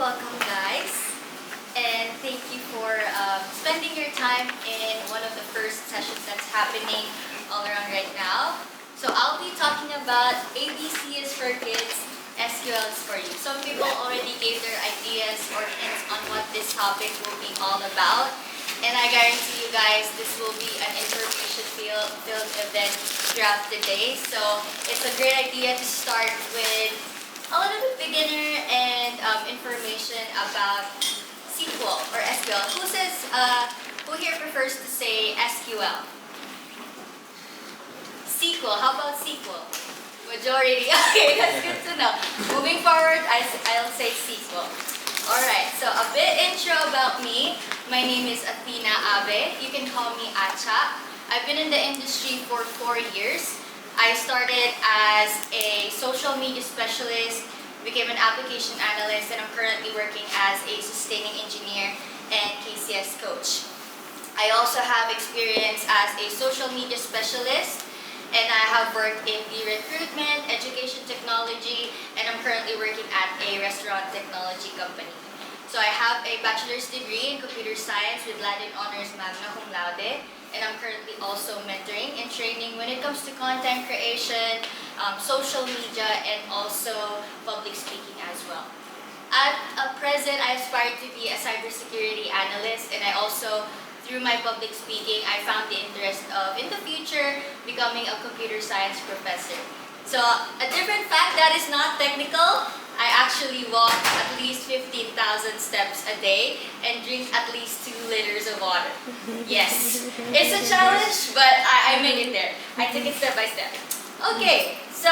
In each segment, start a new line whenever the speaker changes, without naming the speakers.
welcome guys, and thank you for spending your time in one of the first sessions that's happening all around right now. So I'll be talking about ABC is for kids, SQL is for you. Some people already gave their ideas or hints on what this topic will be all about, and I guarantee you guys this will be an information-filled event throughout the day. So it's a great idea to start with a little bit beginner and information about SQL or SQL. Who here prefers to say SQL? SQL, how about SQL? Majority, okay, that's good to know. Moving forward, I'll say SQL. Alright, so a bit intro about me. My name is Athena Abe. You can call me Atcha. I've been in the industry for 4 years. I started as a social media specialist, became an application analyst, and I'm currently working as a sustaining engineer and KCS coach. I also have experience as a social media specialist, and I have worked in the recruitment, education technology, and I'm currently working at a restaurant technology company. So I have a bachelor's degree in computer science with Latin honors magna cum laude, and I'm currently also mentoring and training when it comes to content creation, social media, and also public speaking as well. At present, I aspire to be a cybersecurity analyst, and I also, through my public speaking, I found the interest of, in the future, becoming a computer science professor. So, a different fact that is not technical, I actually walk at least 15,000 steps a day and drink at least 2 liters of water. Yes, it's a challenge, but I made it there. I took it step by step. Okay, so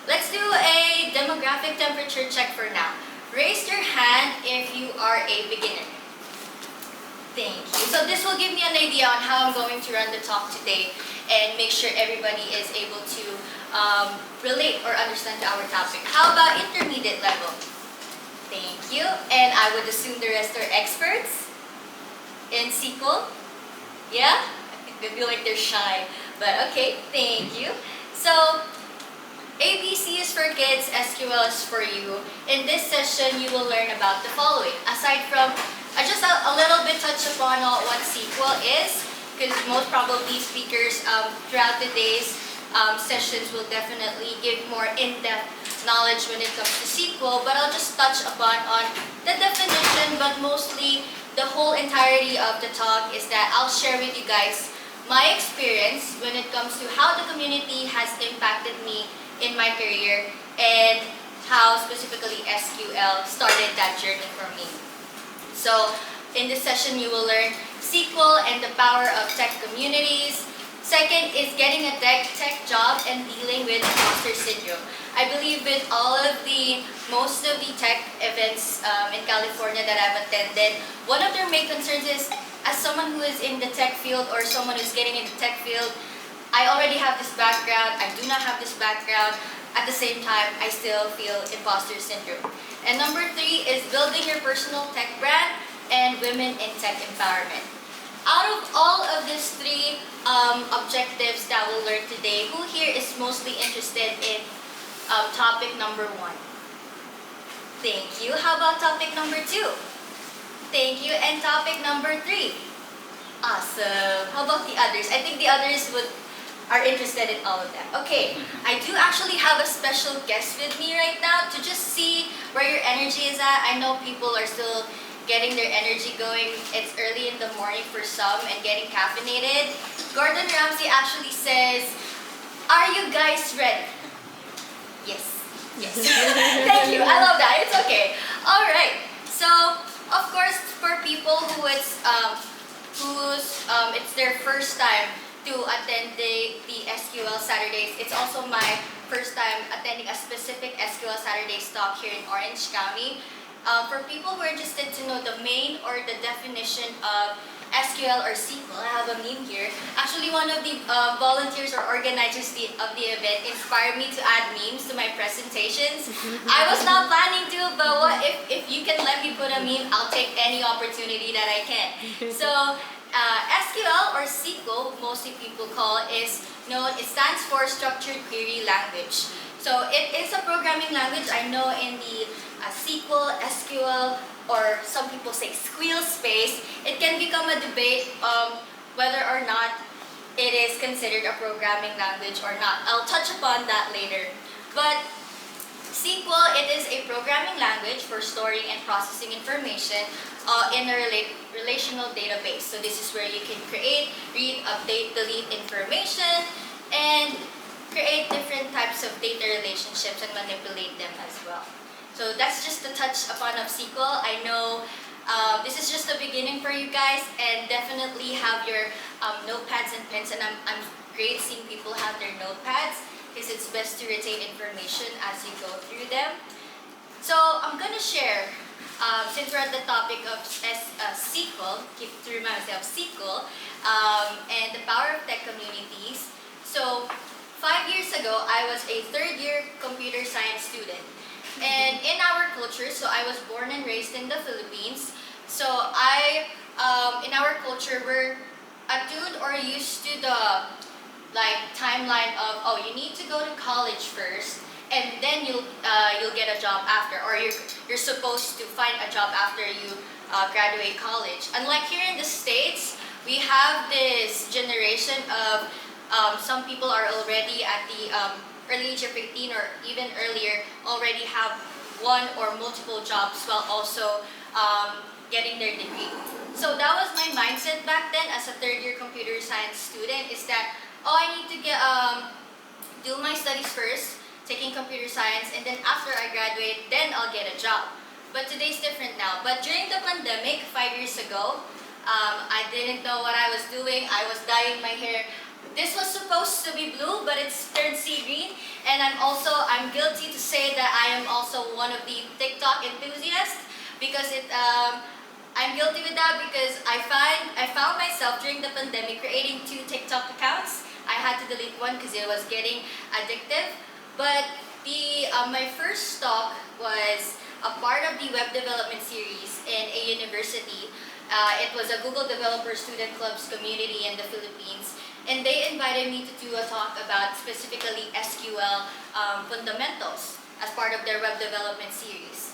let's do a demographic temperature check for now. Raise your hand if you are a beginner. Thank you. So this will give me an idea on how I'm going to run the talk today and make sure everybody is able to relate or understand our topic. How about intermediate level? Thank you. And I would assume the rest are experts in SQL. Yeah? They feel like they're shy, but okay, thank you. So, ABC is for kids, SQL is for you. In this session, you will learn about the following. Aside from, just a little bit touch upon what SQL is, because most probably speakers throughout the day's sessions will definitely give more in-depth knowledge when it comes to SQL, but I'll just touch upon on the definition, but mostly the whole entirety of the talk is that I'll share with you guys my experience when it comes to how the community has impacted me in my career and how specifically SQL started that journey for me. So in this session, you will learn SQL and the power of tech communities. Second is getting a tech job and dealing with imposter syndrome. I believe with most of the tech events in California that I've attended, one of their main concerns is, as someone who is in the tech field or someone who's getting in the tech field, I already have this background, I do not have this background. At the same time, I still feel imposter syndrome. And number 3 is building your personal tech brand and women in tech empowerment. Out of all of these 3 objectives that we'll learn today, who here is mostly interested in topic number 1? Thank you. How about topic number 2? Thank you. And topic number 3? Awesome. How about the others? I think the others are interested in all of that. Okay, I do actually have a special guest with me right now to just see where your energy is at. I know people are still getting their energy going. It's early in the morning for some and getting caffeinated. Gordon Ramsay actually says, "Are you guys ready?" Yes. Yes. Thank you. I love that. It's okay. All right. So, of course, for people who it's their first time to attend the SQL Saturdays. It's also my first time attending a specific SQL Saturdays talk here in Orange County. For people who are interested to know the main or the definition of SQL or SQL, I have a meme here. Actually, one of the volunteers or organizers of the event inspired me to add memes to my presentations. I was not planning to, but what if you can let me put a meme, I'll take any opportunity that I can. So, SQL or SQL, mostly people call it, it stands for Structured Query Language. So it is a programming language. I know in the SQL, SQL, or some people say squeal space, it can become a debate whether or not it is considered a programming language or not. I'll touch upon that later. But SQL, it is a programming language for storing and processing information in a relational database. So this is where you can create, read, update, delete information, and create different types of data relationships and manipulate them as well. So that's just a touch upon of SQL. I know this is just the beginning for you guys, and definitely have your notepads and pens, and I'm great seeing people have their notepads because it's best to retain information as you go through them. So I'm going to share, since we're at the topic of SQL, keep to remind myself SQL, and the power of tech communities. So 5 years ago, I was a third-year computer science student. And in our culture, so I was born and raised in the Philippines. So in our culture, we're attuned or used to the timeline of, oh, you need to go to college first, and then you'll get a job after, or you're supposed to find a job after you graduate college. Unlike here in the States, we have this generation of some people are already at the early age of 18 or even earlier, already have one or multiple jobs while also getting their degree. So that was my mindset back then as a third-year computer science student, is that, oh, I need to get do my studies first, taking computer science, and then after I graduate, then I'll get a job. But today's different now. But during the pandemic 5 years ago, I didn't know what I was doing. I was dyeing my hair. This was supposed to be blue, but it's turned sea green. And I'm guilty to say that I am also one of the TikTok enthusiasts, because I'm guilty with that because I found myself during the pandemic creating 2 TikTok accounts. I had to delete one because it was getting addictive. But my first talk was a part of the web development series in a university. It was a Google Developer Student Club's community in the Philippines. And they invited me to do a talk about specifically SQL fundamentals as part of their web development series.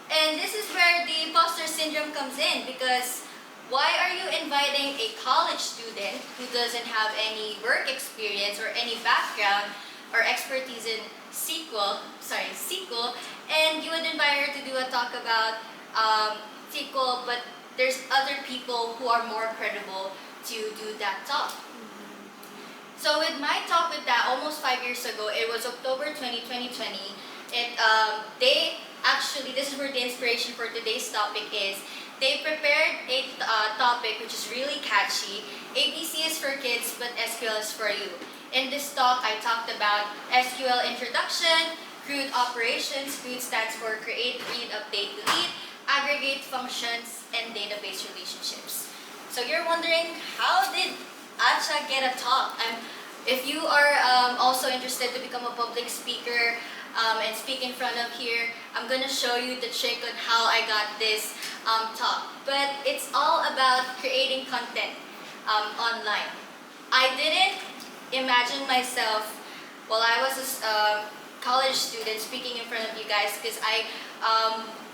And this is where the imposter syndrome comes in, because why are you inviting a college student who doesn't have any work experience or any background or expertise in SQL, and you would invite her to do a talk about SQL, but there's other people who are more credible to do that talk. So with my talk with that almost 5 years ago, it was October 2020. This is where the inspiration for today's topic is. They prepared a topic which is really catchy. ABC is for kids, but SQL is for you. In this talk, I talked about SQL introduction, CRUD operations. CRUD stands for create, read, update, delete, aggregate functions, and database relationships. So you're wondering, how did Atcha get a talk? If you are also interested to become a public speaker and speak in front of here, I'm going to show you the trick on how I got this talk. But it's all about creating content online. I didn't imagine myself while I was a college student speaking in front of you guys, because I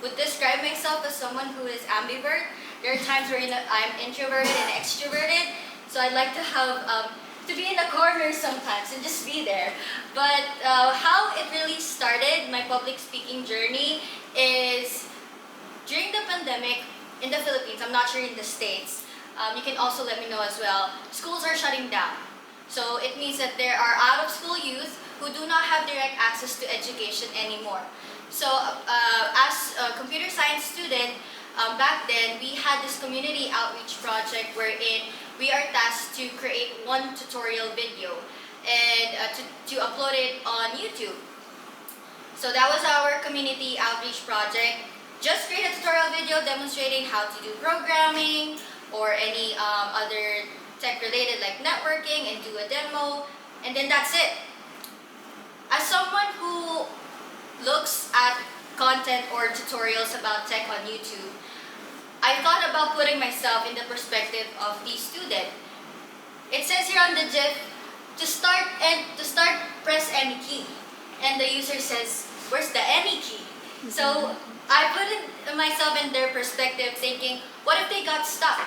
would describe myself as someone who is ambivert. There are times where I'm introverted and extroverted. So I'd like to have to be in a corner sometimes and just be there. But how it really started, my public speaking journey, is during the pandemic in the Philippines. I'm not sure in the States. You can also let me know as well. Schools are shutting down. So it means that there are out-of-school youth who do not have direct access to education anymore. So as a computer science student, back then, we had this community outreach project wherein we are tasked to create one tutorial video and to upload it on YouTube. So that was our community outreach project. Just create a tutorial video demonstrating how to do programming or any other tech related like networking, and do a demo, and then that's it. As someone who looks at content or tutorials about tech on YouTube, I thought about putting myself in the perspective of the student. It says here on the GIF, to start press any key. And the user says, where's the any key? So I put myself in their perspective thinking, what if they got stuck?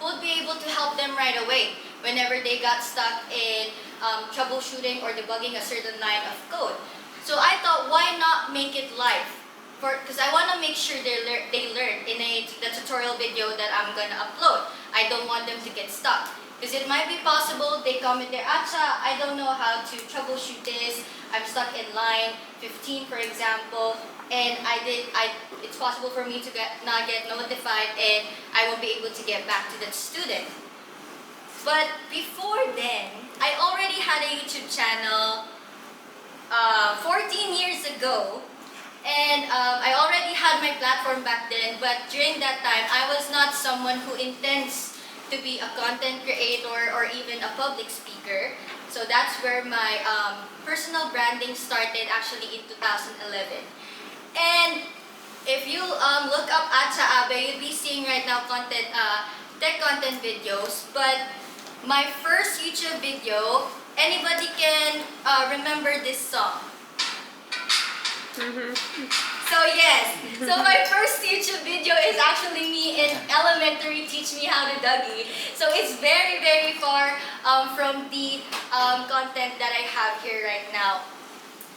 Who would be able to help them right away whenever they got stuck in troubleshooting or debugging a certain line of code? So I thought, why not make it live? Because I want to make sure they learn in the tutorial video that I'm going to upload. I don't want them to get stuck. Because it might be possible they comment there, Atcha, I don't know how to troubleshoot this. I'm stuck in line 15, for example, and it's possible for me to not get notified, and I won't be able to get back to that student. But before then, I already had a YouTube channel 14 years ago, and I already had my platform back then, but during that time, I was not someone who intends to be a content creator or even a public speaker. So that's where my personal branding started actually in 2011. And if you look up Atcha Abe, you'll be seeing right now tech content videos. But my first YouTube video, anybody can remember this song? So yes, so my first YouTube video is actually me in elementary teach me how to Dougie. So it's very, very far from the content that I have here right now.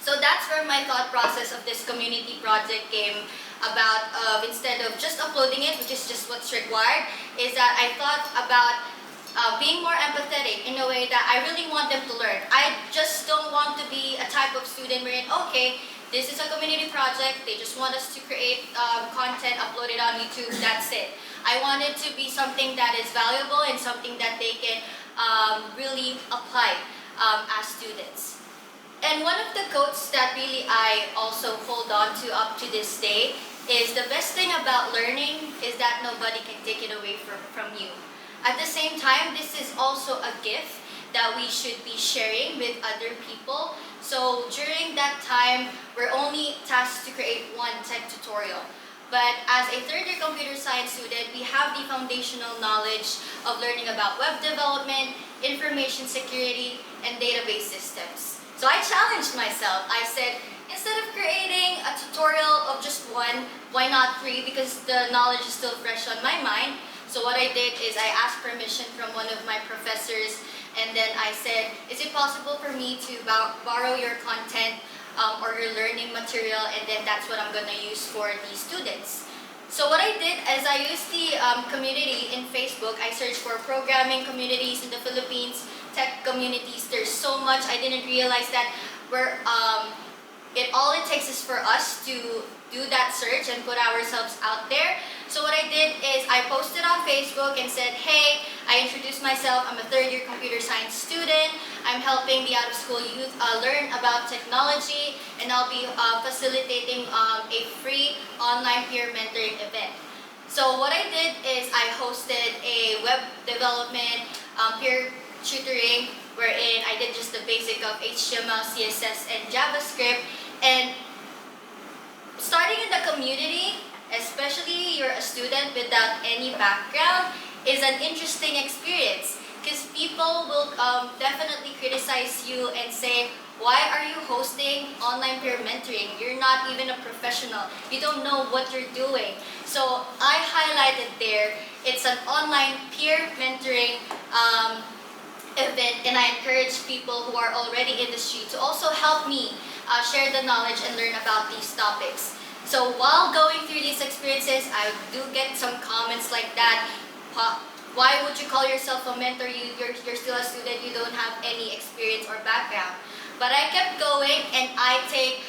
So that's where my thought process of this community project came about. Instead of just uploading it, which is just what's required, is that I thought about being more empathetic in a way that I really want them to learn. I just don't want to be a type of student wherein, okay, this is a community project, they just want us to create content, upload it on YouTube, that's it. I want it to be something that is valuable and something that they can really apply as students. And one of the quotes that really I also hold on to up to this day is, the best thing about learning is that nobody can take it away from you. At the same time, this is also a gift that we should be sharing with other people. So during that time, we're only tasked to create one tech tutorial. But as a third-year computer science student, we have the foundational knowledge of learning about web development, information security, and database systems. So I challenged myself. I said, instead of creating a tutorial of just one, why not three? Because the knowledge is still fresh on my mind. So what I did is I asked permission from one of my professors, and then I said, is it possible for me to borrow your content or your learning material, and then that's what I'm going to use for the students. So what I did is I used the community in Facebook. I searched for programming communities in the Philippines, tech communities. There's so much. I didn't realize that all it takes is for us to do that search and put ourselves out there. So what I did is I posted on Facebook and said, hey, I introduced myself. I'm a third-year computer science student. I'm helping the out-of-school youth learn about technology, and I'll be facilitating a free online peer mentoring event. So what I did is I hosted a web development peer tutoring, wherein I did just the basic of HTML, CSS, and JavaScript. And starting in the community, especially you're a student without any background, is an interesting experience, because people will definitely criticize you and say, why are you hosting online peer mentoring? You're not even a professional. You don't know what you're doing. So I highlighted there, it's an online peer mentoring event, and I encourage people who are already in the street to also help me share the knowledge and learn about these topics. So while going through these experiences, I do get some comments like that. Why would you call yourself a mentor? You're still a student, you don't have any experience or background. But I kept going, and I take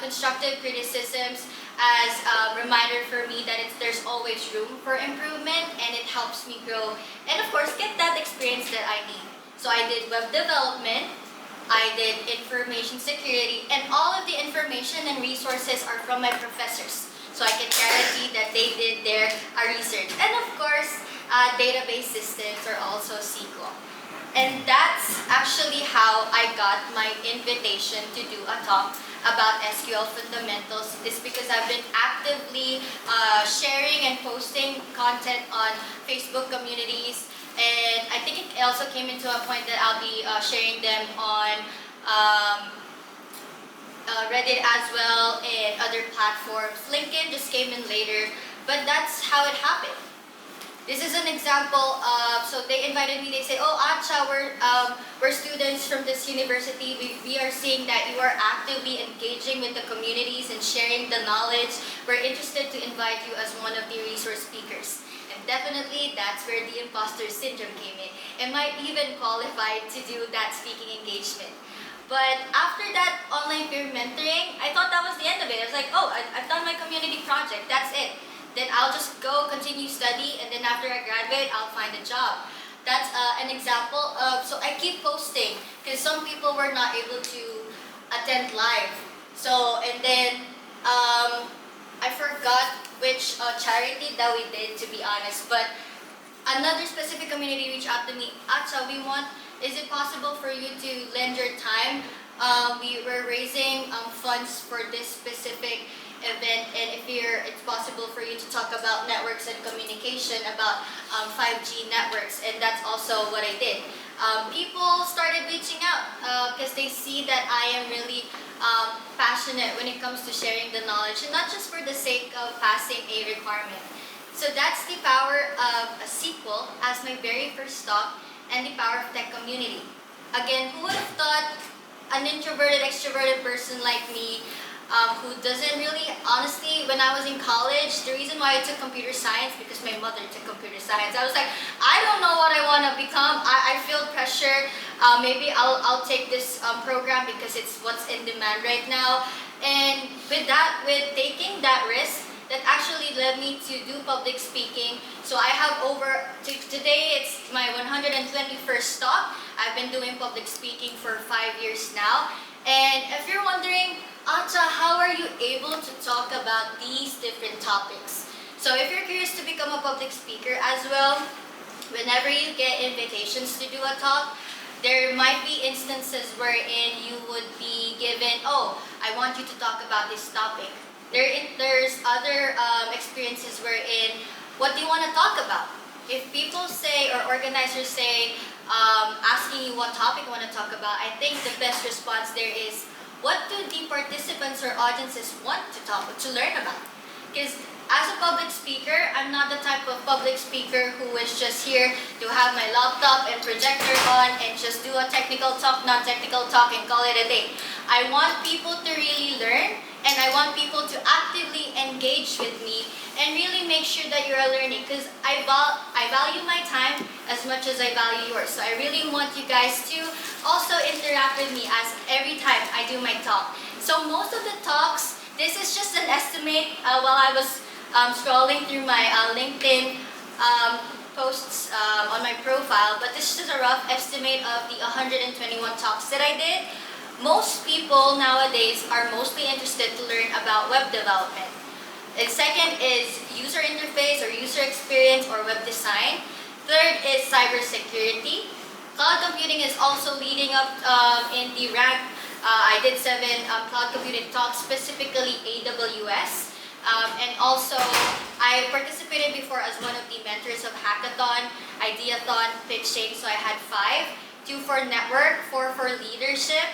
constructive criticisms as a reminder for me that there's always room for improvement, and it helps me grow and of course get that experience that I need. So I did web development, I did information security, and all of the information and resources are from my professors. So I can guarantee that they did their research. And of course, database systems are also SQL. And that's actually how I got my invitation to do a talk about SQL fundamentals, is because I've been actively sharing and posting content on Facebook communities. And I think it also came into a point that I'll be sharing them on Reddit as well, and other platforms. LinkedIn just came in later, but that's how it happened. This is an example of, so they invited me, they say, oh, Atcha, we're students from this university. We are seeing that you are actively engaging with the communities and sharing the knowledge. We're interested to invite you as one of the resource speakers. And definitely, that's where the imposter syndrome came in. Am I even qualified to do that speaking engagement? But after that online peer mentoring, I thought that was the end of it. I was like, oh, I've done my community project, that's it. Then I'll just go continue study, and then after I graduate, I'll find a job. That's an example of, so I keep posting, because some people were not able to attend live. So, and then I forgot which charity that we did, to be honest, but another specific community reached out to me, Atcha, is it possible for you to lend your time? We were raising funds for this specific event, and if it's possible for you to talk about networks and communication, about 5G networks, and that's also what I did. People started reaching out because they see that I am really passionate when it comes to sharing the knowledge, and not just for the sake of passing a requirement. So that's the power of a SQL as my very first talk, and the power of tech community. Again, who would have thought an introverted, extroverted person like me, who doesn't really, honestly, when I was in college, the reason why I took computer science, because my mother took computer science. I was like, I don't know what I want to become. I feel pressure. Maybe I'll take this program because it's what's in demand right now. And with taking that risk, that actually led me to do public speaking. So I have today it's my 121st talk. I've been doing public speaking for 5 years now. And if you're wondering, Atcha, how are you able to talk about these different topics? So if you're curious to become a public speaker as well, whenever you get invitations to do a talk, there might be instances wherein you would be given, oh, I want you to talk about this topic. There's other experiences wherein, what do you want to talk about? If people say, or organizers say, asking you what topic you want to talk about, I think the best response there is, what do the participants or audiences want to learn about? Because as a public speaker, I'm not the type of public speaker who is just here to have my laptop and projector on and just do a technical talk, non-technical talk, and call it a day. I want people to really learn, and I want people to actively engage with me and really make sure that you're learning, because I value my time as much as I value yours. So I really want you guys to also interact with me as every time I do my talk. So most of the talks, this is just an estimate while I was scrolling through my LinkedIn posts on my profile, but this is a rough estimate of the 121 talks that I did. Most people nowadays are mostly interested to learn about web development. And second is user interface or user experience or web design. Third is cybersecurity. Cloud computing is also leading up in the rank. I did 7 cloud computing talks, specifically AWS. And also, I participated before as one of the mentors of Hackathon, Ideathon, Pitching, so I had 5. 2 for network, 4 for leadership,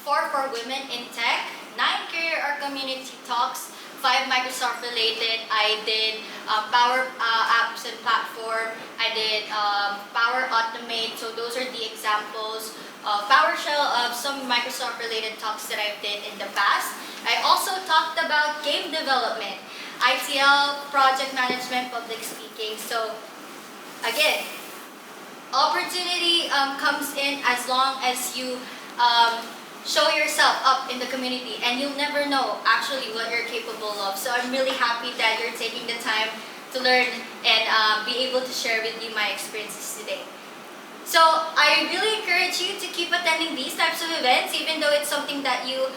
4 for women in tech, 9 career or community talks, 5 Microsoft related. I did Power Apps and Platform. I did Power Automate. So those are the examples of PowerShell of some Microsoft related talks that I've did in the past. I also talked about game development, ITL, project management, public speaking. So again, opportunity comes in as long as you show yourself up in the community, and you'll never know actually what you're capable of. So I'm really happy that you're taking the time to learn and be able to share with you my experiences today. So I really encourage you to keep attending these types of events, even though it's something that you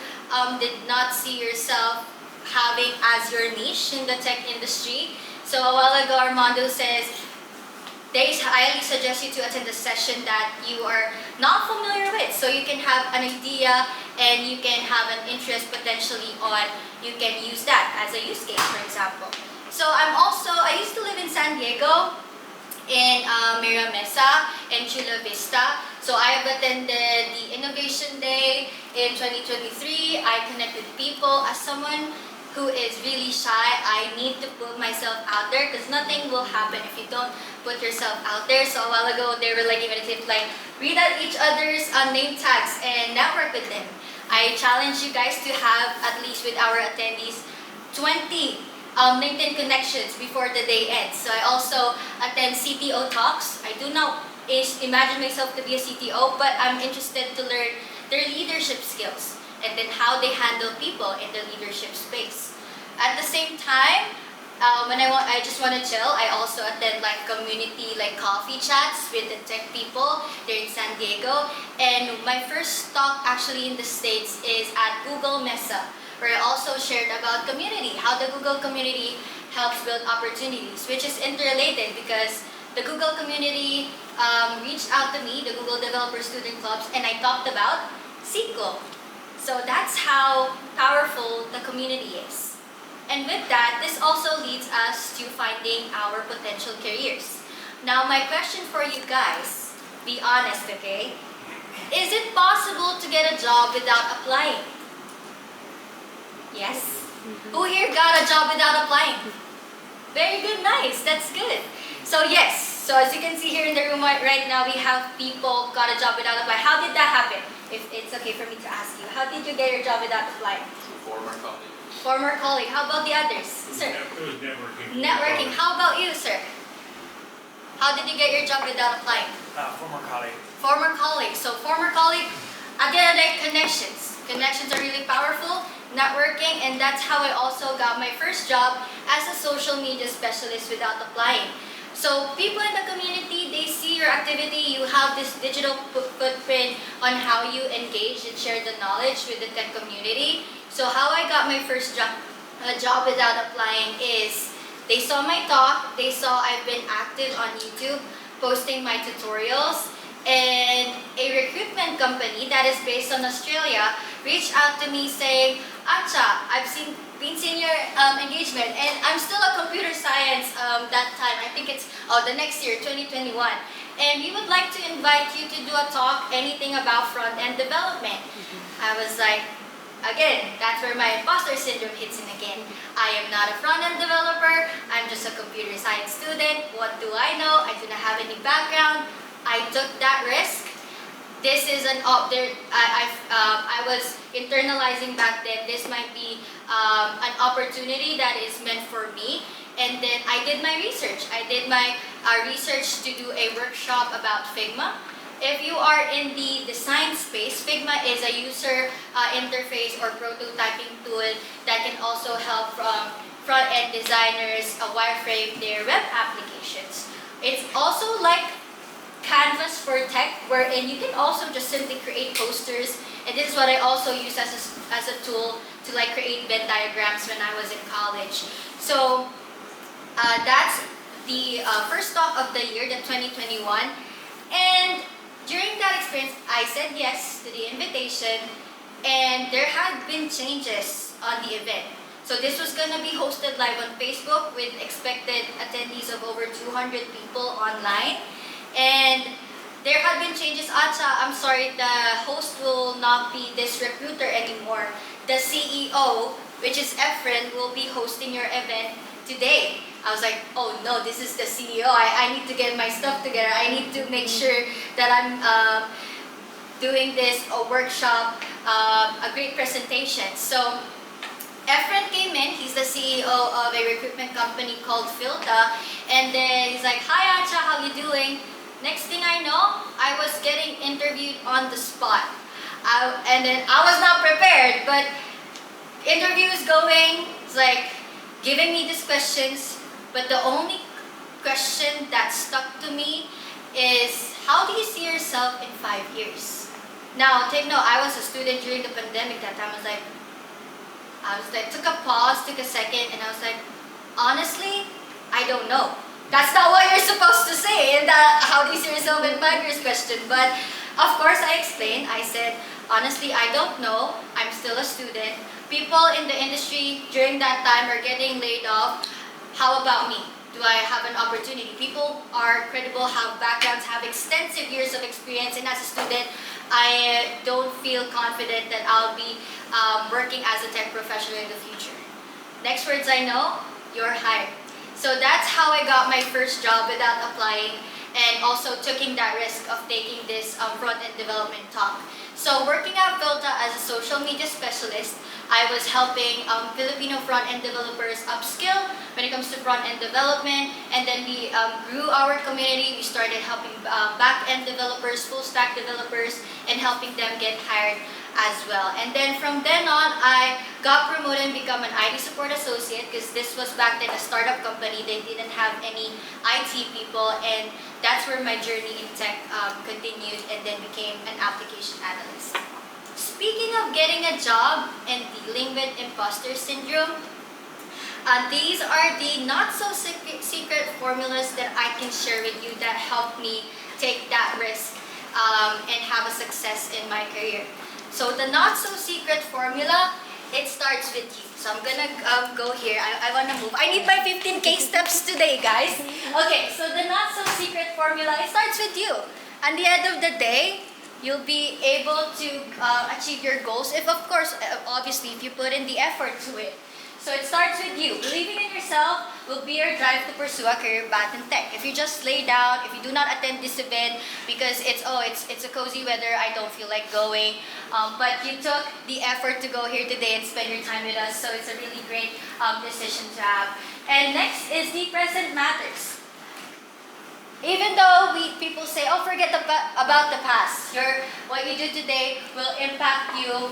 did not see yourself having as your niche in the tech industry. So a while ago, Armando says, they highly suggest you to attend a session that you are not familiar with, so you can have an idea and you can have an interest potentially on, you can use that as a use case, for example. So I used to live in San Diego, in Mira Mesa and Chula Vista. So I have attended the Innovation Day in 2023. I connected people. As someone who is really shy, I need to put myself out there because nothing will happen if you don't put yourself out there. So a while ago, they were like even like read out each other's name tags and network with them. I challenge you guys to have, at least with our attendees, 20 LinkedIn connections before the day ends. So I also attend CTO talks. I do not imagine myself to be a CTO, but I'm interested to learn their leadership skills and then how they handle people in the leadership space. At the same time, when I just want to chill, I also attend like community like coffee chats with the tech people. They're in San Diego, and my first talk actually in the States is at Google Mesa, where I also shared about community, how the Google community helps build opportunities, which is interrelated because the Google community reached out to me, the Google Developer Student Clubs, and I talked about SQL. So that's how powerful the community is. And with that, this also leads us to finding our potential careers. Now, my question for you guys, be honest, okay? Is it possible to get a job without applying? Yes? Who here got a job without applying? Very good, nice, that's good. So yes, so as you can see here in the room right now, we have people got a job without applying. How did that happen? If it's okay for me to ask you, how did you get your job without applying?
Former colleague.
Former colleague. How about the others? Sir?
It was networking.
Networking. How about you, sir? How did you get your job without applying?
Former colleague.
Former colleague. So former colleague, again, like connections. Connections are really powerful. Networking, and that's how I also got my first job as a social media specialist without applying. So people in the community, they see your activity, you have this digital footprint on how you engage and share the knowledge with the tech community. So how I got my first job without applying is they saw my talk, they saw I've been active on YouTube, posting my tutorials, and a recruitment company that is based on Australia reached out to me saying, Atcha, I've been seeing your engagement, and I'm still a computer science that time. I think it's the next year, 2021. And we would like to invite you to do a talk, anything about front-end development. I was like, again, that's where my imposter syndrome hits in again. I am not a front-end developer. I'm just a computer science student. What do I know? I do not have any background. I took that risk. This is I was internalizing back then, this might be an opportunity that is meant for me. And then I did my research. I did my research to do a workshop about Figma. If you are in the design space, Figma is a user interface or prototyping tool that can also help front-end designers wireframe their web applications. It's also like Canvas for tech, wherein you can also just simply create posters, and this is what I also use as a tool to like create Venn diagrams when I was in college. So that's the first talk of the year, the 2021, and during that experience, I said yes to the invitation, and there had been changes on the event. So this was going to be hosted live on Facebook with expected attendees of over 200 people online. And there had been changes. Atcha, I'm sorry, the host will not be this recruiter anymore. The CEO, which is Efren, will be hosting your event today. I was like, oh no, this is the CEO. I need to get my stuff together. I need to make sure that I'm doing this workshop, a great presentation. So Efren came in, he's the CEO of a recruitment company called Filta, and then he's like, hi Atcha, how you doing? Next thing I know, I was getting interviewed on the spot. And then I was not prepared, but interview is going, it's like giving me these questions, but the only question that stuck to me is, how do you see yourself in 5 years? Now, take note, I was a student during the pandemic that time. I was like, took a pause, took a second, and I was like, honestly, I don't know. That's not what you're supposed to say in that how do you see yourself in 5 years question. But of course I explained, I said, honestly, I don't know. I'm still a student. People in the industry during that time are getting laid off. How about me? do I have an opportunity? People are credible, have backgrounds, have extensive years of experience, and as a student, I don't feel confident that I'll be working as a tech professional in the future. Next words I know, you're hired. So that's how I got my first job without applying, and also taking that risk of taking this front-end development talk. So working at Filta as a social media specialist, I was helping Filipino front-end developers upskill when it comes to front-end development, and then we grew our community. We started helping back-end developers, full-stack developers, and helping them get hired as well. And then from then on, I got promoted and become an IT support associate, because this was back then a startup company. They didn't have any IT people, and that's where my journey in tech continued, and then became an application analyst. Speaking of getting a job and dealing with imposter syndrome, these are the not-so-secret formulas that I can share with you that helped me take that risk and have a success in my career. So the not-so-secret formula, it starts with you. So I'm gonna go here. I wanna move. I need my 15K steps today, guys. Okay, so the not-so-secret formula, it starts with you. At the end of the day, you'll be able to achieve your goals if, of course, obviously, if you put in the effort to it. So it starts with you. Believing in yourself will be your drive to pursue a career path in tech. If you just lay down, if you do not attend this event because it's a cozy weather, I don't feel like going, but you took the effort to go here today and spend your time with us, so it's a really great decision to have. And next is the present matters. Even though people say, oh, forget about the past. What you do today will impact you,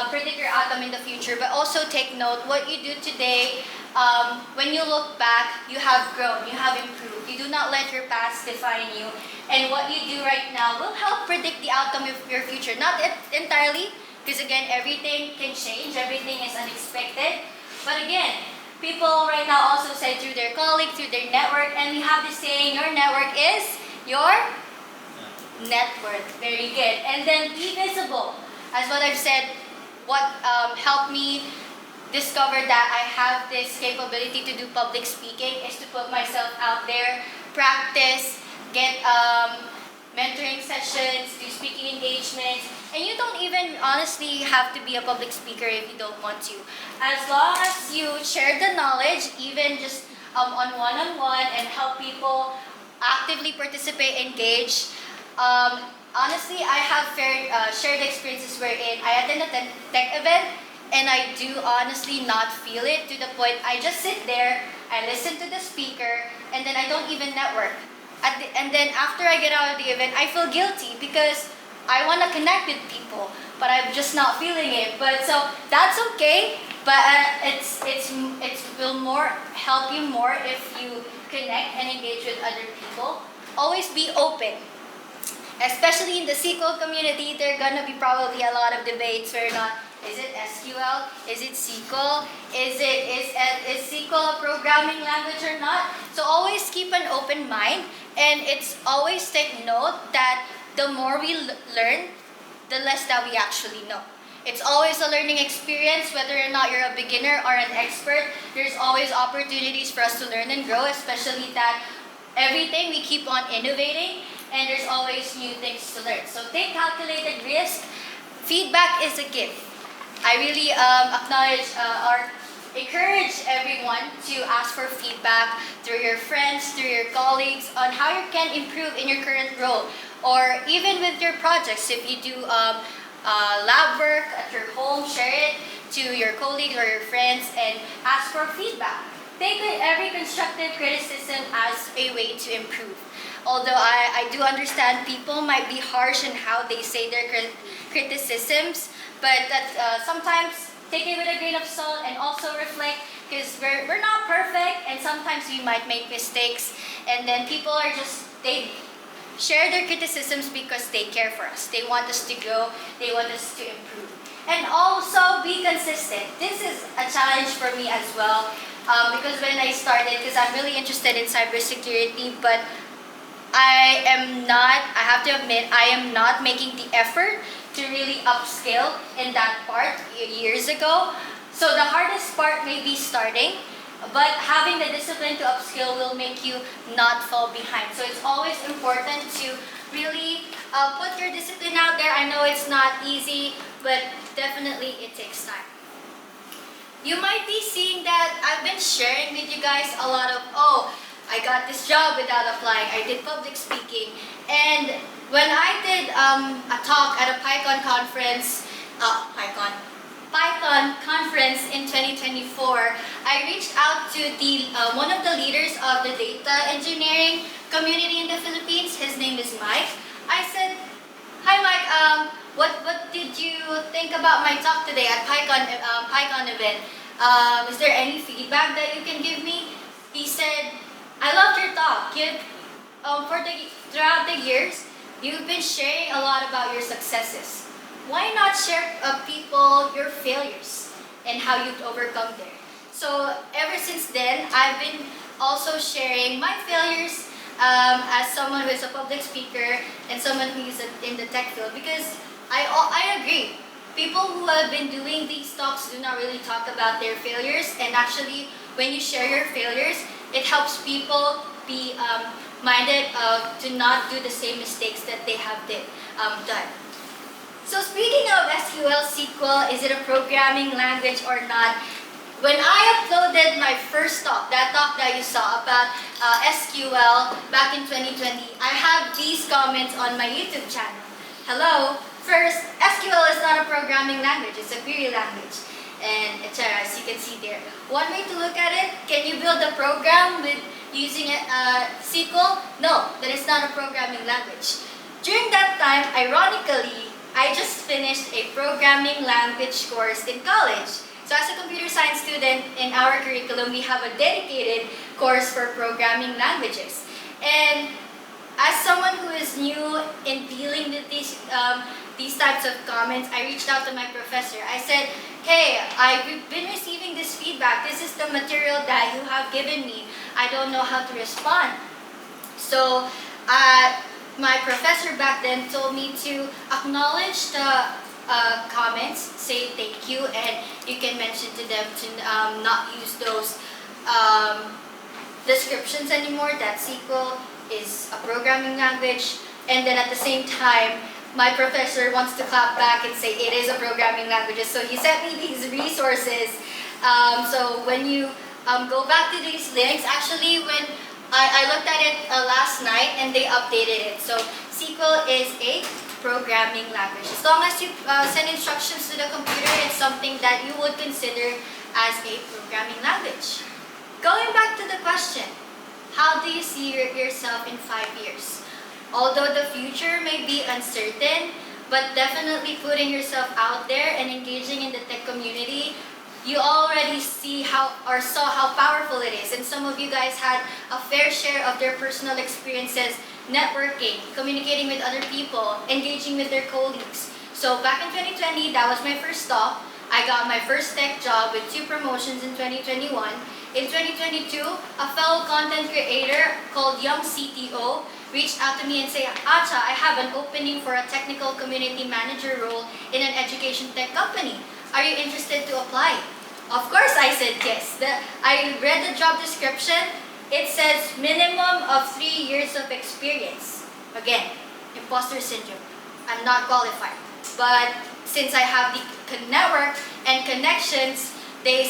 predict your outcome in the future, but also take note, what you do today, when you look back, you have grown, you have improved. You do not let your past define you. And what you do right now will help predict the outcome of your future. Not entirely, because again, everything can change, everything is unexpected. But again, people right now also say through their colleagues, through their network, and we have this saying, your network is your net worth. Very good. And then be visible. As what I've said, what helped me discover that I have this capability to do public speaking is to put myself out there, practice, get mentoring sessions, do speaking engagements, and you don't even honestly have to be a public speaker if you don't want to. As long as you share the knowledge, even just on one-on-one, and help people actively participate, engage. Honestly, I have shared experiences wherein I attend a tech event and I do honestly not feel it, to the point I just sit there, I listen to the speaker, and then I don't even network. And then after I get out of the event, I feel guilty because I want to connect with people, but I'm just not feeling it. But so that's okay. But it will help you more if you connect and engage with other people. Always be open. Especially in the SQL community, there are gonna be probably a lot of debates where not, is it SQL? Is it SQL? Is SQL a programming language or not? So always keep an open mind, and it's always take note that the more we learn, the less that we actually know. It's always a learning experience, whether or not you're a beginner or an expert. There's always opportunities for us to learn and grow, especially that everything we keep on innovating, and there's always new things to learn. So take calculated risk. Feedback is a gift. I really acknowledge or encourage everyone to ask for feedback through your friends, through your colleagues, on how you can improve in your current role, or even with your projects. If you do lab work at your home, share it to your colleagues or your friends and ask for feedback. Take every constructive criticism as a way to improve. Although I do understand people might be harsh in how they say their criticisms, but that sometimes take it with a grain of salt and also reflect, because we're not perfect and sometimes we might make mistakes, and then people are they share their criticisms because they care for us. They want us to grow, they want us to improve. And also be consistent. This is a challenge for me as well, because when I started, because I'm really interested in cybersecurity, but I have to admit, I am not making the effort to really upskill in that part years ago. So the hardest part may be starting. but having the discipline to upskill will make you not fall behind. So it's always important to really put your discipline out there. I know it's not easy, but definitely it takes time. You might be seeing that I've been sharing with you guys a lot of, oh, I got this job without applying, I did public speaking, and when I did a talk at a Python conference in 2024, I reached out to the one of the leaders of the data engineering community in the Philippines. His name is Mike. I said, "Hi Mike, what did you think about my talk today at PyCon event? Is there any feedback that you can give me?" He said, "I loved your talk. Throughout the years, you've been sharing a lot about your successes. Why not share people your failures and how you've overcome them?" So ever since then, I've been also sharing my failures as someone who is a public speaker and someone who is in the tech field, because I agree. People who have been doing these talks do not really talk about their failures, and actually when you share your failures, it helps people be minded to not do the same mistakes that they have done. So speaking of SQL, is it a programming language or not? When I uploaded my first talk, that talk that you saw about SQL back in 2020, I have these comments on my YouTube channel. Hello, first, SQL is not a programming language, it's a query language. And as you can see there, one way to look at it, can you build a program with using SQL? No, that is not a programming language. During that time, ironically, I just finished a programming language course in college. So as a computer science student, in our curriculum, we have a dedicated course for programming languages. And as someone who is new in dealing with these types of comments, I reached out to my professor. I said, "Hey, I've been receiving this feedback. This is the material that you have given me. I don't know how to respond." So my professor back then told me to acknowledge the comments, say thank you, and you can mention to them to not use those descriptions anymore, that SQL is a programming language. And then at the same time, my professor wants to clap back and say it is a programming language. So he sent me these resources. So when you go back to these links, actually when I looked at it last night and they updated it. So SQL is a programming language. As long as you send instructions to the computer, it's something that you would consider as a programming language. Going back to the question, how do you see yourself in 5 years? Although the future may be uncertain, but definitely putting yourself out there and engaging in the tech community, you already saw how powerful it is. And some of you guys had a fair share of their personal experiences networking, communicating with other people, engaging with their colleagues. So back in 2020, that was my first stop. I got my first tech job with 2 promotions in 2021. In 2022, a fellow content creator called Young CTO reached out to me and said, "Atcha, I have an opening for a technical community manager role in an education tech company. Are you interested to apply?" Of course I said yes. I read the job description. It says minimum of 3 years of experience. Again, imposter syndrome. I'm not qualified. But since I have the network and connections, they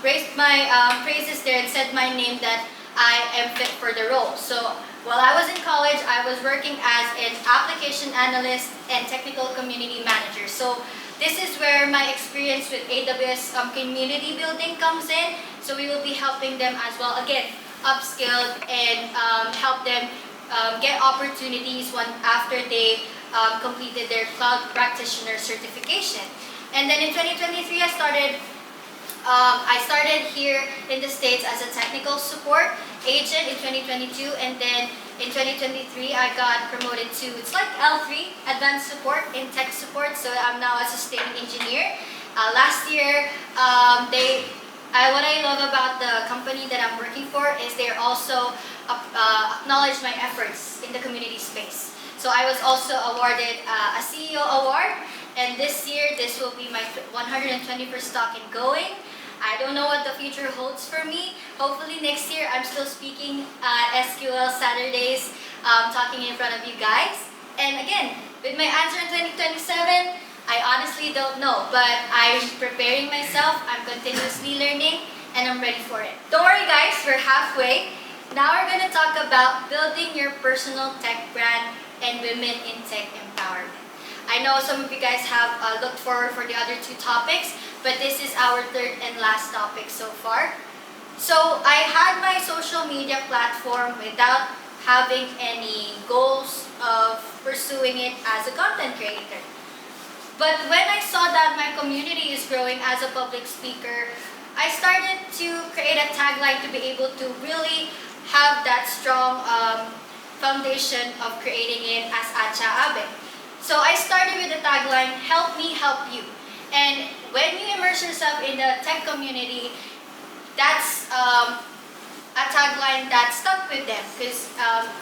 raised my praises there and said my name that I am fit for the role. So while I was in college, I was working as an application analyst and technical community manager. So this is where my experience with AWS community building comes in. So we will be helping them as well. Again, upskill and help them get opportunities after they completed their cloud practitioner certification. And then in 2023, I started here in the States as a technical support agent in 2022, and then in 2023 I got promoted to, it's like L3, advanced support in tech support, so I'm now a sustaining engineer. Last year, what I love about the company that I'm working for is they're also acknowledge my efforts in the community space. So I was also awarded a CEO award, and this year this will be my 121st talk in going. I don't know what the future holds for me. Hopefully next year I'm still speaking at SQL Saturdays, talking in front of you guys. And again, with my answer in 2027, I honestly don't know, but I'm preparing myself, I'm continuously learning, and I'm ready for it. Don't worry guys, we're halfway. Now we're going to talk about building your personal tech brand and women in tech empowerment. I know some of you guys have looked forward for the other two topics, but this is our third and last topic so far. So I had my social media platform without having any goals of pursuing it as a content creator. But when I saw that my community is growing as a public speaker, I started to create a tagline to be able to really have that strong foundation of creating it as Atcha Abe. So I started with the tagline, help me help you. And when you immerse yourself in the tech community, that's a tagline that stuck with them. Because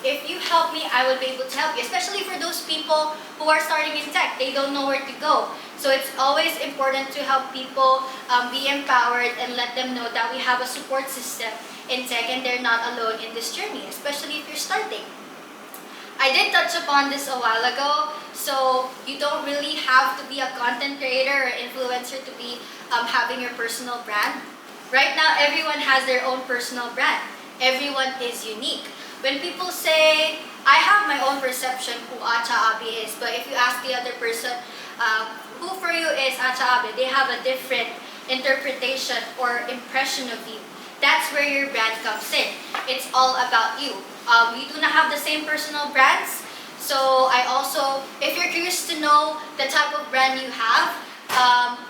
if you help me, I will be able to help you. Especially for those people who are starting in tech, they don't know where to go. So it's always important to help people be empowered and let them know that we have a support system in tech and they're not alone in this journey, especially if you're starting. I did touch upon this a while ago, so you don't really have to be a content creator or influencer to be having your personal brand. Right now, everyone has their own personal brand. Everyone is unique. When people say, I have my own perception who Atcha Abe is, but if you ask the other person, who for you is Atcha Abe, they have a different interpretation or impression of you. That's where your brand comes in. It's all about you. We do not have the same personal brands. So I also, if you're curious to know the type of brand you have,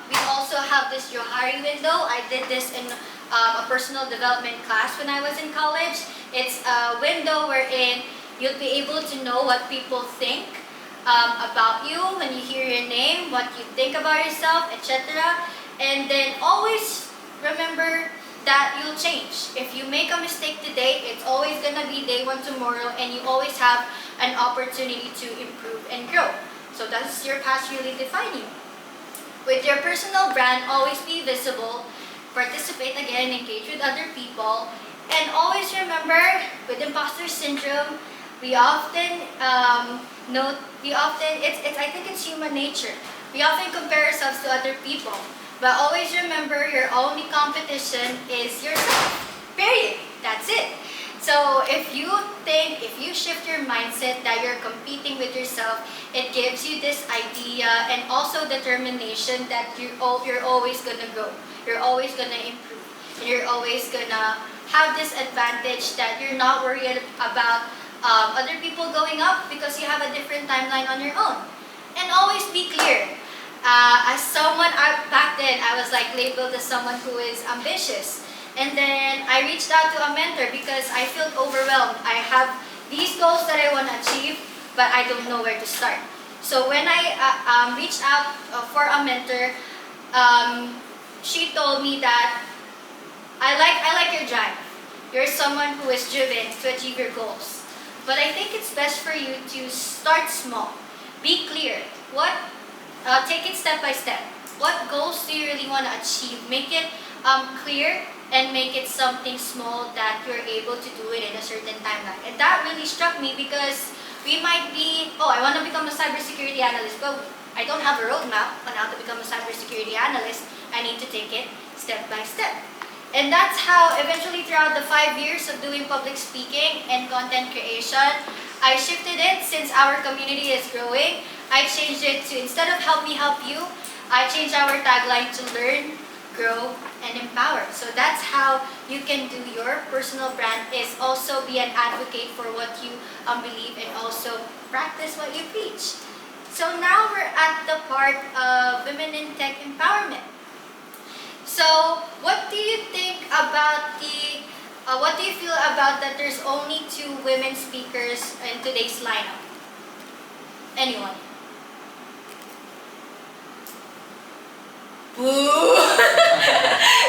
we also have this Johari window. I did this in a personal development class when I was in college. It's a window wherein you'll be able to know what people think about you when you hear your name, what you think about yourself, etc. And then always remember that you'll change. If you make a mistake today, it's always gonna be day one tomorrow, and you always have an opportunity to improve and grow. So that's your past really define you. With your personal brand, always be visible, participate again, engage with other people, and always remember, with imposter syndrome, we often I think it's human nature. We often compare ourselves to other people. But always remember, your only competition is yourself. Period. That's it. So if you shift your mindset that you're competing with yourself, it gives you this idea and also determination that you're always gonna grow. You're always gonna improve. And you're always gonna have this advantage that you're not worried about other people going up because you have a different timeline on your own. And always be clear. As someone, back then, I was like labeled as someone who is ambitious. And then I reached out to a mentor because I felt overwhelmed. I have these goals that I want to achieve, but I don't know where to start. So when I reached out for a mentor, she told me that I like your drive. You're someone who is driven to achieve your goals. But I think it's best for you to start small. Be clear. Take it step by step. What goals do you really want to achieve? Make it clear and make it something small that you're able to do it in a certain timeline. And that really struck me because we might be, I want to become a cybersecurity analyst, but I don't have a roadmap on how to become a cybersecurity analyst. I need to take it step by step. And that's how eventually throughout the 5 years of doing public speaking and content creation, I shifted it since our community is growing. I changed it to, instead of help me help you, I changed our tagline to learn, grow, and empower. So that's how you can do your personal brand, is also be an advocate for what you believe and also practice what you preach. So now we're at the part of women in tech empowerment. So what do you think about what do you feel about that there's only 2 women speakers in today's lineup? Anyone? Boo!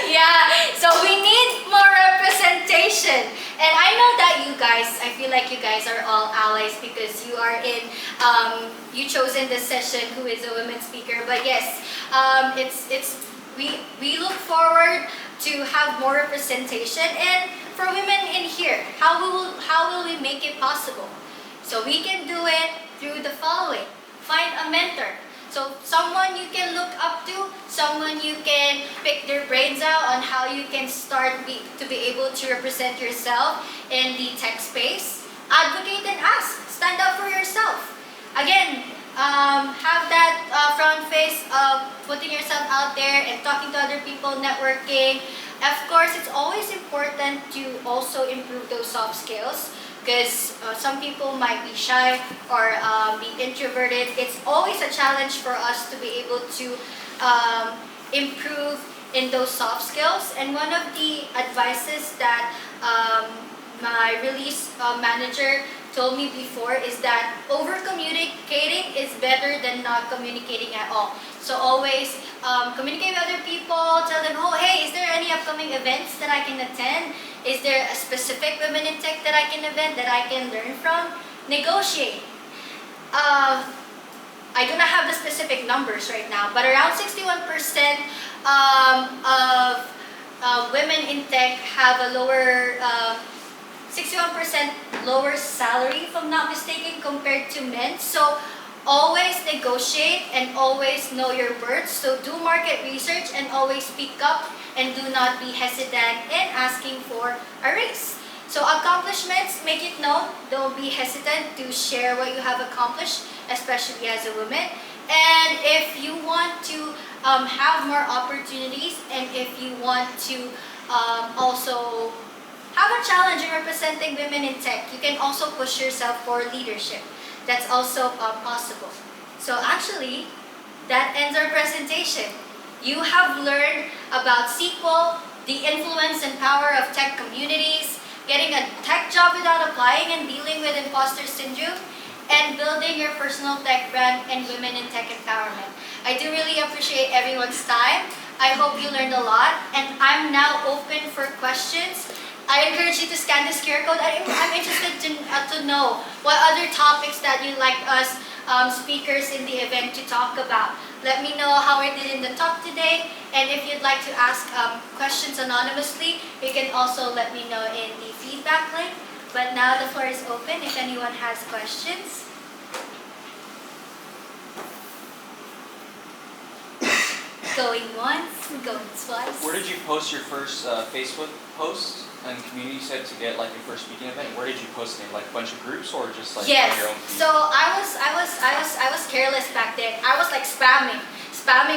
Yeah, so we need more representation. And I know that you guys, I feel like you guys are all allies because you are in, you chosen this session who is a women speaker. But yes, we look forward to have more representation. And for women in here, how will we make it possible? So we can do it through the following. Find a mentor. So someone you can look up to, someone you can pick their brains out on how you can start to be able to represent yourself in the tech space. Advocate and ask. Stand up for yourself. Again, have that front face of putting yourself out there and talking to other people, networking. Of course, it's always important to also improve those soft skills, because some people might be shy or be introverted. It's always a challenge for us to be able to improve in those soft skills. And one of the advices that my release manager told me before is that over-communicating is better than not communicating at all. So always communicate with other people, tell them, oh hey, is there any upcoming events that I can attend? Is there a specific women in tech that I can attend, that I can learn from? Negotiate. I do not have the specific numbers right now, but around 61% of women in tech have a lower 61% lower salary, if I'm not mistaken, compared to men. So always negotiate and always know your worth. So do market research and always speak up and do not be hesitant in asking for a raise. So accomplishments, make it known. Don't be hesitant to share what you have accomplished, especially as a woman. And if you want to have more opportunities, and if you want to also have a challenge in representing women in tech, you can also push yourself for leadership. That's also possible. So actually, that ends our presentation. You have learned about SQL, the influence and power of tech communities, getting a tech job without applying and dealing with imposter syndrome, and building your personal tech brand and women in tech empowerment. I do really appreciate everyone's time. I hope you learned a lot, and I'm now open for questions. I encourage you to scan this QR code. I'm interested to know what other topics that you'd like us speakers in the event to talk about. Let me know how I did in the talk today, and if you'd like to ask questions anonymously, you can also let me know in the feedback link. But now the floor is open if anyone has questions. Going once, going twice.
Where did you post your first Facebook post and community said to get like your first speaking event? Where did you post it in? Like a bunch of groups or just like
yes.
on your own feed?
So I was careless back then. I was like spamming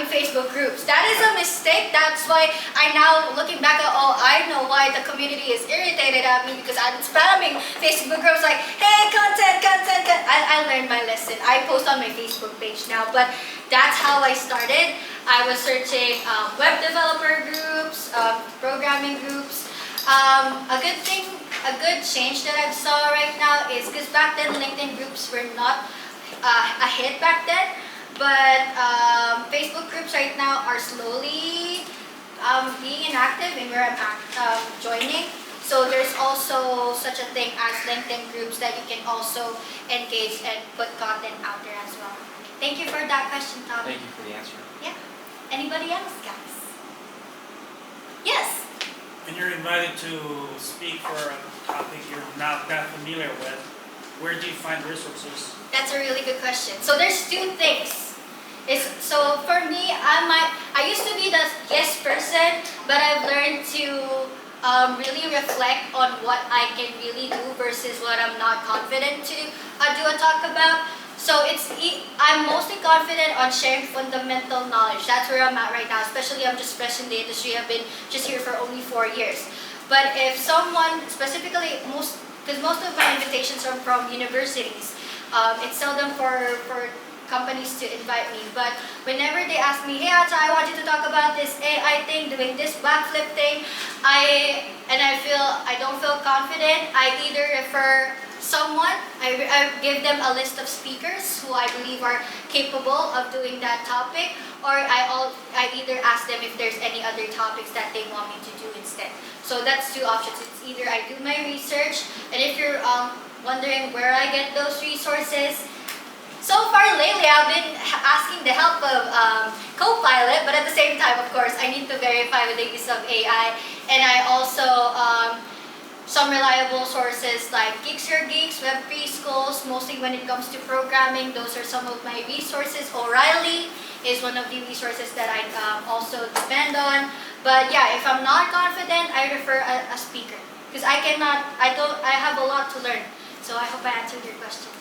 Facebook groups. That is a mistake. That's why I now looking back at I know why the community is irritated at me, because I'm spamming Facebook groups like, hey, content. I learned my lesson. I post on my Facebook page now, but that's how I started. I was searching web developer groups, programming groups. A good change that I saw right now is, because back then LinkedIn groups were not a hit back then, but Facebook groups right now are slowly being inactive in where I'm joining. So there's also such a thing as LinkedIn groups that you can also engage and put content out there as well. Thank you for that question, Tom.
Thank you for the answer.
Yeah. Anybody else, guys? Yes.
When you're invited to speak for a topic you're not that familiar with, where do you find resources?
That's a really good question. So there's two things. So for me, I used to be the yes person, but I've learned to really reflect on what I can really do versus what I'm not confident to do a talk about. So I'm mostly confident on sharing fundamental knowledge. That's where I'm at right now, especially I'm just fresh in the industry. I've been just here for only 4 years. But if someone, specifically, because most of my invitations are from universities, it's seldom for companies to invite me. But whenever they ask me, hey Atcha, I want you to talk about this AI thing, doing this backflip thing, I don't feel confident, I either refer someone, I give them a list of speakers who I believe are capable of doing that topic, or I either ask them if there's any other topics that they want me to do instead. So that's two options. It's either I do my research, and if you're wondering where I get those resources, So far lately, I've been asking the help of Copilot, but at the same time, of course, I need to verify with the use of AI. And I also, some reliable sources like Geeks Your Geeks, Web Preschools, mostly when it comes to programming, those are some of my resources. O'Reilly is one of the resources that I also depend on. But yeah, if I'm not confident, I refer a speaker. Because I have a lot to learn. So I hope I answered your question.